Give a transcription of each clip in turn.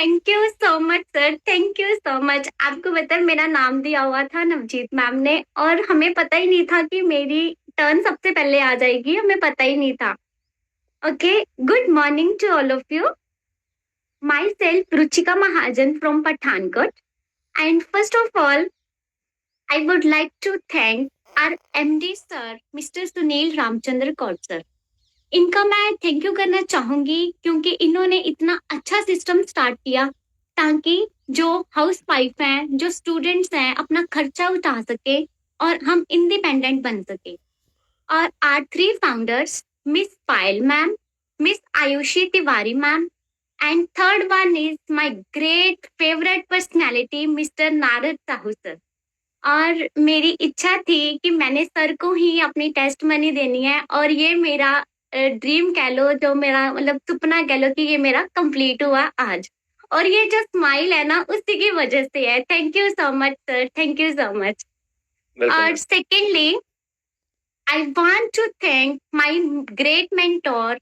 Thank you so much sir, thank you so much. आपको पता है मेरा नाम दिया हुआ था नवजीत मैम ने, और हमें पता ही नहीं था कि मेरी टर्न सबसे पहले आ जाएगी, हमें पता ही नहीं था। Okay, good morning to all of you. Myself Ruchika Mahajan from Pathankot, and first of all I would like to thank our MD sir mister Sunil Ramchandra Kaur sir. इनका मैं थैंक यू करना चाहूंगी क्योंकि इन्होंने इतना अच्छा सिस्टम स्टार्ट किया ताकि जो हाउस वाइफ हैं, जो स्टूडेंट्स हैं, अपना खर्चा उठा सके और हम इंडिपेंडेंट बन सके। और our three founders, miss Payal ma'am, miss Ayushi Tiwari ma'am, and third one is my great favourite personality mister Narad Sahu sir. और मेरी इच्छा थी कि मैंने सर को ही अपनी टेस्ट मनी देनी है, और ये मेरा ड्रीम कह लो, जो मेरा मतलब सपना कह लो कि ये मेरा कंप्लीट हुआ आज। और ये जो स्माइल है ना, उसी की वजह से है। Thank you so much sir, thank you so much. और secondly I want to thank my great mentor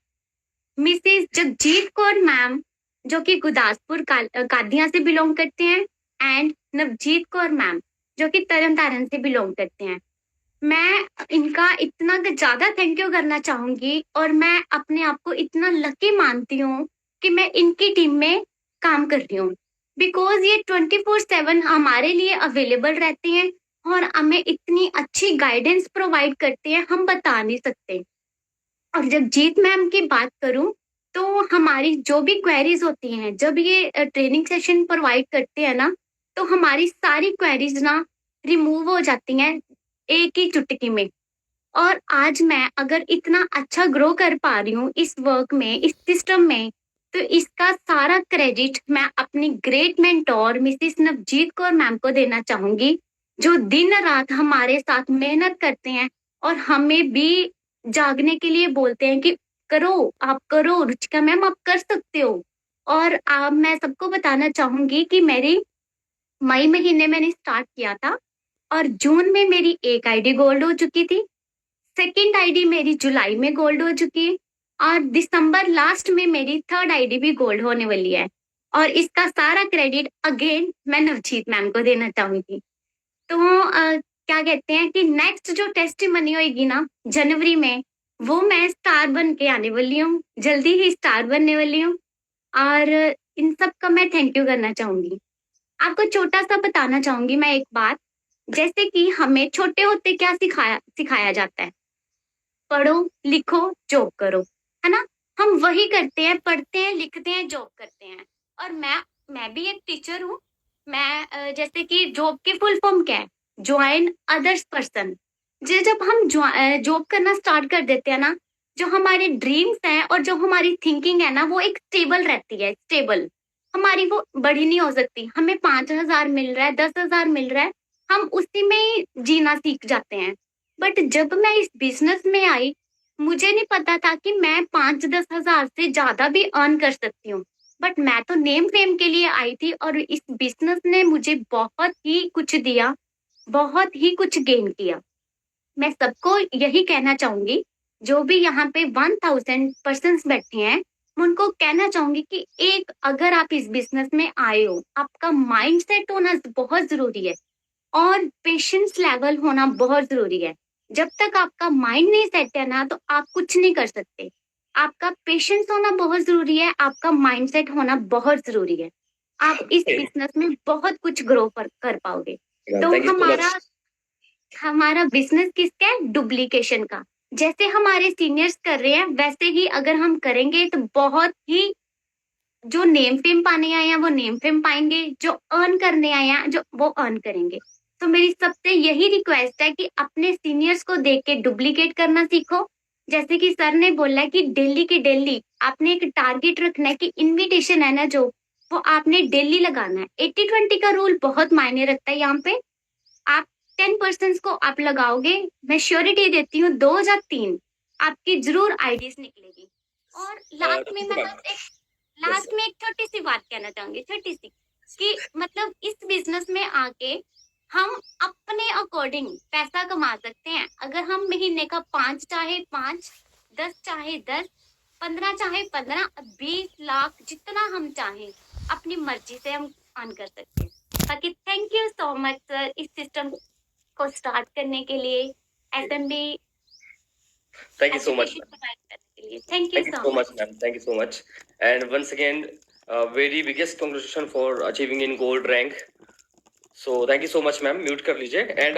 Mrs Jagjit Kaur ma'am, जो कि गुरदासपुर कादियां से बिलोंग करते हैं, एंड नवजीत कौर मैम, जो कि तरन तारण से बिलोंग करते हैं। मैं इनका इतना ज्यादा थैंक यू करना चाहूंगी, और मैं अपने आप को इतना लकी मानती हूँ कि मैं इनकी टीम में काम कर रही हूँ, बिकॉज ये 24/7 हमारे लिए अवेलेबल रहते हैं और हमें इतनी अच्छी गाइडेंस प्रोवाइड करते हैं, हम बता नहीं सकते। और जब जीत मैम की बात करूं, तो हमारी जो भी क्वेरीज होती हैं, जब ये ट्रेनिंग सेशन प्रोवाइड करते हैं ना, तो हमारी सारी क्वेरीज ना रिमूव हो जाती हैं एक ही चुटकी में। और आज मैं अगर इतना अच्छा ग्रो कर पा रही हूँ इस वर्क में, इस सिस्टम में, तो इसका सारा क्रेडिट मैं अपनी great mentor Mrs Navjeet Kaur ma'am को देना चाहूंगी, जो दिन रात हमारे साथ मेहनत करते हैं और हमें भी जागने के लिए बोलते हैं कि करो, आप करो रुचिका मैम, आप कर सकते हो। और मैं सबको बताना चाहूंगी कि मेरी मई महीने मैंने स्टार्ट किया था, और जून में मेरी एक आईडी गोल्ड हो चुकी थी, सेकंड आईडी मेरी जुलाई में गोल्ड हो चुकी है, और दिसंबर लास्ट में मेरी थर्ड आईडी भी गोल्ड होने वाली है। और इसका सारा क्रेडिट अगेन मैं नवजीत मैम को देना चाहूंगी। तो क्या कहते हैं कि नेक्स्ट जो टेस्टिमनी होगी ना जनवरी में, वो मैं स्टार बन के आने वाली हूँ, जल्दी ही स्टार बनने वाली हूँ। और इन सब का मैं थैंक यू करना चाहूंगी। आपको छोटा सा बताना चाहूंगी मैं एक बात, जैसे कि हमें छोटे होते क्या सिखाया सिखाया जाता है, पढ़ो, लिखो, जॉब करो, है ना। हम वही करते हैं, पढ़ते हैं, लिखते हैं, जॉब करते हैं। और मैं भी एक टीचर हूँ। मैं जैसे कि जॉब की फुल फॉर्म क्या है, ज्वाइन अदर्स पर्सन। जब हम जॉब करना स्टार्ट कर देते हैं ना, जो हमारे ड्रीम्स हैं और जो हमारी थिंकिंग है ना, वो एक स्टेबल रहती है, स्टेबल। हमारी वो बड़ी नहीं हो सकती। हमें 5,000 मिल रहा है, 10,000 मिल रहा है, हम उसी में ही जीना सीख जाते हैं। बट जब मैं इस बिजनेस में आई, मुझे नहीं पता था कि मैं 5-10 हजार से ज्यादा भी अर्न कर सकती हूँ। बट मैं तो नेम फेम के लिए आई थी, और इस बिजनेस ने मुझे बहुत ही कुछ दिया, बहुत ही कुछ गेन किया। मैं सबको यही कहना चाहूंगी, जो भी यहाँ पे 1,000 पर्सन बैठे हैं, मैं उनको कहना चाहूंगी कि एक अगर आप इस बिजनेस में आए हो, आपका माइंड सेट होना बहुत जरूरी है, और पेशेंस लेवल होना बहुत जरूरी है। जब तक आपका माइंड नहीं सेट है ना, तो आप कुछ नहीं कर सकते। आपका पेशेंस होना बहुत जरूरी है, आपका माइंड सेट होना बहुत जरूरी है। आप इस बिजनेस में बहुत कुछ ग्रो कर पाओगे। तो हमारा हमारा बिजनेस किसका है, डुप्लीकेशन का। जैसे हमारे सीनियर्स कर रहे हैं, वैसे ही अगर हम करेंगे तो बहुत ही, जो नेम फेम पाने आए हैं वो नेम फेम पाएंगे, जो अर्न करने आए हैं जो वो अर्न करेंगे। तो मेरी सबसे यही रिक्वेस्ट है कि अपने सीनियर्स को देख के डुप्लीकेट करना सीखो। जैसे कि सर ने बोला है कि डेली की डेली आपने एक टारगेट रखना है, कि इनविटेशन है ना जो, वो आपने डेली लगाना है। 80-20 का रूल बहुत मायने रखता है यहाँ पे। आप 10 पर्सन को आप लगाओगे, मैं श्योरिटी देती हूँ 2 या 3 आपकी जरूर आईडीज निकलेगी। और लास्ट में एक छोटी सी बात कहना चाहूंगी, छोटी सी, कि मतलब इस बिजनेस में आके हम अपने अकॉर्डिंग पैसा कमा सकते हैं। अगर हम महीने का 5 चाहे 5, 10 चाहे 10, 15 चाहे 15, 20 लाख जितना हम चाहें, अपनी मर्जी से हम ऑन कर सकते हैं। बाकी thank you so much sir इस सिस्टम को स्टार्ट करने के लिए, SMB Thank you so much, education ma'am. Provide करने के लिए। Thank you Thank you so so much. much, ma'am. Thank you so much. And once again, very biggest congratulations for achieving in gold rank. So thank you so much, ma'am. Mute कर लीजिए and